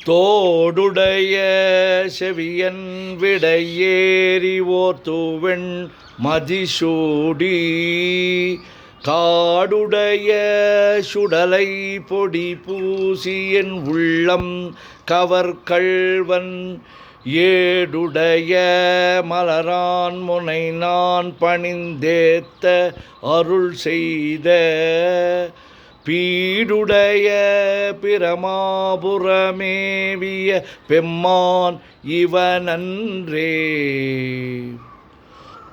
தோடுடைய செவியன் விடையேறி ஓர் தூவெண் மதிசூடி காடுடைய சுடலை பொடி பூசியன் உள்ளம் கவர்கள்வன் ஏடுடைய மலரான் முனை நான் பணிந்தேத்த அருள் செய்த பீடுடைய பிரமாபுரமேவிய பெம்மான் இவனன்றே.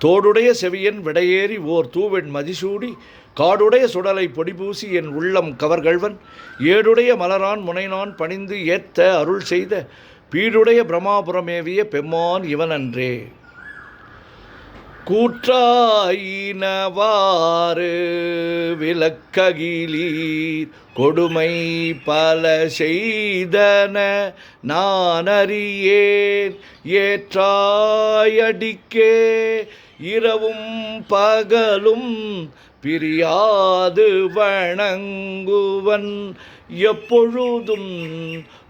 தோடுடைய செவியன் விடையேறி ஓர் தூவெண் மதிசூடி காடுடைய சுடலை பொடிபூசி என் உள்ளம் கவர்கள்வன் ஏடுடைய மலரான் முனைநான் பணிந்து ஏத்த அருள் செய்த பீடுடைய பிரமாபுரமேவிய பெம்மான் இவனன்றே. கூற்றாயினவாறு விளக்ககிலீர் கொடுமை பல செய்தன நான் அறியேன் ஏற்றாயடிக்கே இரவும் பகலும் பிரியாது வணங்குவன் எப்பொழுதும்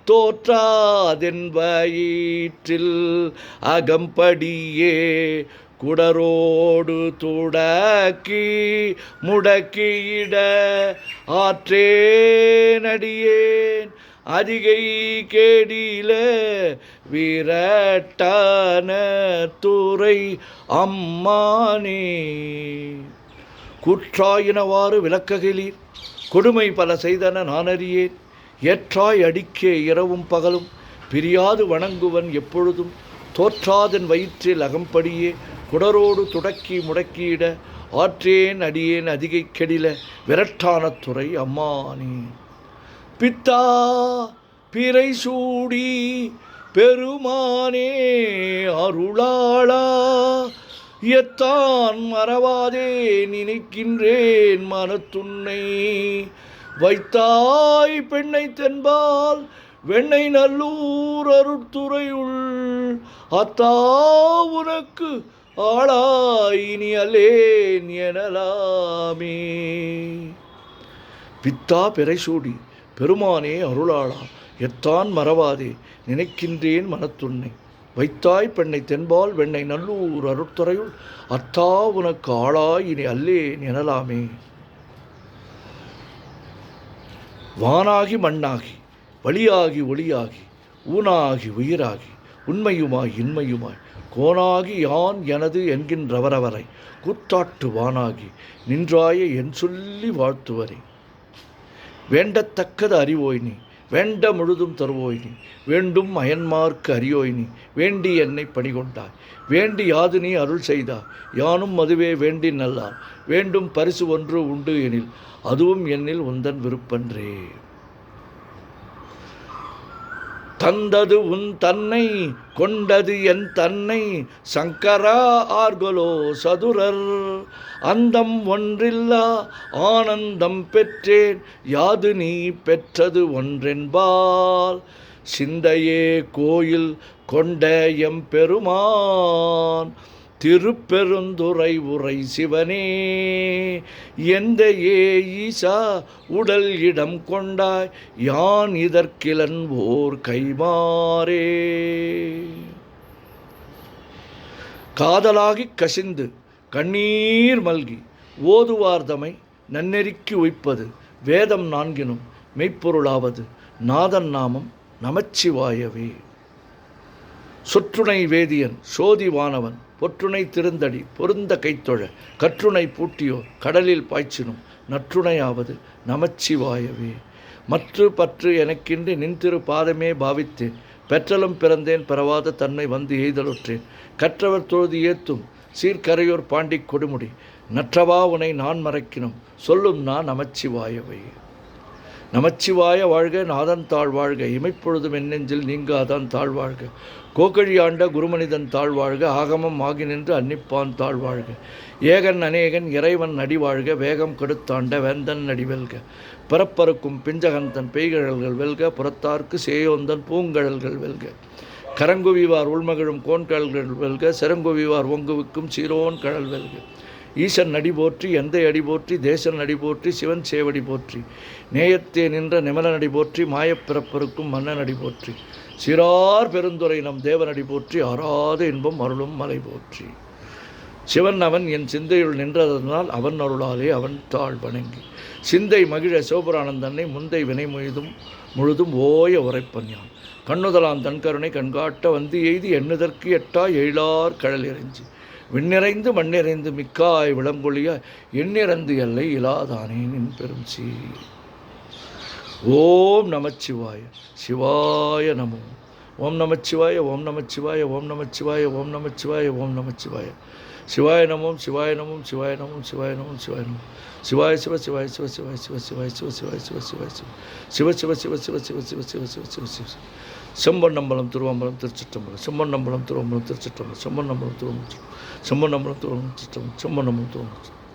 தோற்றாதென் வயிற்றில் அகம்படியே குடரோடு துடக்கி முடக்கியிட ஆற்றேனடியேன் அதிகை கேடில விரட்டான துறை அம்மானே. குற்றாயினவாறு விளக்ககிலீர் கொடுமை பல செய்தன நான் அறியேன் ஏற்றாய் அடிக்கே இரவும் பகலும் பிரியாது வணங்குவன் எப்பொழுதும் தோற்றாதன் வயிற்றில் அகம்படியே குடரோடு துடக்கி முடக்கியிட ஆற்றேன் அடியேன் அதிகை கெடில விரட்டான துறை அம்மானே. பித்தா பிறை சூடி பெருமானே அருளாளா எத்தான் மறவாதே நினைக்கின்றேன் மனத்துன்னை வைத்தாய் பெண்ணை தென்பால் வெண்ணை நல்லூர் அருட்துறையுள் அத்தா உனக்கு ஆளாயினி அல்லேன் எனலாமே. பித்தா பிறைசூடி பெருமானே அருளாளா எத்தான் மறவாதே நினைக்கின்றேன் மனத்துன்னை வைத்தாய் பெண்ணை தென்பால் வெண்ணை நல்லூர் அருட்துறையுள் அத்தா உனக்கு ஆளாயினி அல்லேன் எனலாமே. வானாகி மண்ணாகி வழியாகி ஒளியாகி ஊனாகி உயிராகி உண்மையுமாய் இன்மையுமாய் கோனாகி யான் எனது என்கின்றவரவரை கூத்தாட்டு வானாகி நின்றாய என் சொல்லி வாழ்த்துவரே. வேண்டத்தக்கது அறிவோய்னி வேண்ட முழுதும் தருவோய்னி வேண்டும் அயன்மார்க்கு அறியோய்னி வேண்டி என்னை பணிகொண்டாய் வேண்டி யாது நீ அருள் செய்தாய் யானும் அதுவே வேண்டி நல்லார் வேண்டும் பரிசு ஒன்று உண்டு எனில் அதுவும் என்னில் உந்தன் விருப்பன்றே. தந்தது உன் தன்னை கொண்டது என் தன்னை சங்கரா ஆர்களோ சதுரர் அந்தம் ஒன்றில்லா ஆனந்தம் பெற்றேன் யாது நீ பெற்றது ஒன்றென்பால் சிந்தையே கோயில் கொண்ட எம் பெருமான் திருப்பெருந்துறை உரை சிவனே எந்த ஏ ஈசா உடல் இடம் கொண்டாய் யான் இதற்கிலன் ஓர் கைமாறே. காதலாகிக் கசிந்து கண்ணீர் மல்கி ஓதுவார்தமை நன்னெறிக்கு உய்ப்பது வேதம் நான்கினும் மெய்ப்பொருளாவது நாதன் நாமம் நமச்சிவாயவே. சொற்றுணை வேதியன் சோதிவானவன் பொற்றுணை திருந்தடி பொருந்த கைத்தொழ கற்றுணை பூட்டியோர் கடலில் பாய்ச்சினும் நற்றுணையாவது நமச்சிவாயவே. மற்று பற்று எனக்கின்றி நின்திரு பாதமே பாவித்தேன் பெற்றலும் பிறந்தேன் பெறவாத தன்மை வந்து எய்தலுற்றேன் கற்றவர் தொழுது ஏத்தும் சீர்கரையோர் பாண்டிக் கொடுமுடி நற்றவா உனை நான் மறக்கினும் சொல்லும் நான் நமச்சிவாயவே. நமச்சிவாய வாழ்க நாதன் தாழ்வாழ்க இமைப்பொழுதும் என் நெஞ்சில் நீங்காதான் தாழ்வாழ்க கோகழி ஆண்ட குருமனிதன் தாழ்வாழ்க ஆகமம் ஆகி நின்று அன்னிப்பான் தாழ்வாழ்க ஏகன் அநேகன் இறைவன் அடிவாழ்க வேகம் கெடுத்தாண்ட வேந்தன் அடிவெல்க பிறப்பறுக்கும் பிஞ்சகந்தன் பெய்கழல்கள் வெல்க புறத்தார்க்கு சேயோந்தன் பூங்கழல்கள் வெல்க கரங்குவிவார் உள்மகிழும் கோன்கழல்கள் வெல்க செரங்குவிவார் ஒங்குவிக்கும் சீரோன் கழல் வெல்க ஈசன் நடி போற்றி, எந்தை அடி போற்றி, தேசன் நடி போற்றி, சிவன் சேவடி போற்றி, நேயத்தே நின்ற நிமலனடி போற்றி, மாயப்பிறப்பருக்கும் மன்னனடி போற்றி, சிறார் பெருந்துரை நம் தேவனடி போற்றி, ஆறாத இன்பம் அருளும் மலை போற்றி. சிவன் அவன் என் சிந்தையுள் நின்றதனால் அவன் அருளாலே அவன் தாழ் வணங்கி சிந்தை மகிழ சிவபுராணம் தன்னை முந்தை வினை முழுதும் ஓய உரைப்பன் யான். கண்ணுதலான் தன் கருணை கண்காட்ட வந்து எய்தி எண்ணுதற்கு எட்டா எழிலார் கடல் இறைஞ்சி விண்ணிறைந்து மண்ணிறைந்து மிக்காய் விளங்கொழிய எண்ணிறந்து எல்லை இலாதானே நின் பெரும் சீ. ஓம் நமச்சிவாய சிவாய நமோ. ஓம் நமச்சிவாய ஓம் நமச்சிவாய ஓம் நமச்சிவாய ஓம் நமச்சிவாய ஓம் நமச்சிவாய. சிவாய நமோம் சிவாய நமோம் சிவாய நமோம் சிவாய நமோம் சிவாய நமோம். சிவாய சிவ சிவாய சிவ சிவாய சிவ சிவாய சிவ சிவாய சிவ சிவாய சிவ சிவ சிவ சிவ சிவ சிவ சிவ சிவ சிவ சிவ சிவ. செம்பொன்னம்பலம் திருவம்பலம் திருச்சிற்றம்பலம். செம்பொன்னம்பலம் திருவம்பலம் திருச்சிற்றம்பலம். செம்பொன்னம்பலம் திருவம்பலம் செம்பொன்னம்பலம் திருவம்பலம் திருச்சிற்றம்பலம். செம்பொன்னம்பலம் திருவம்பலம்.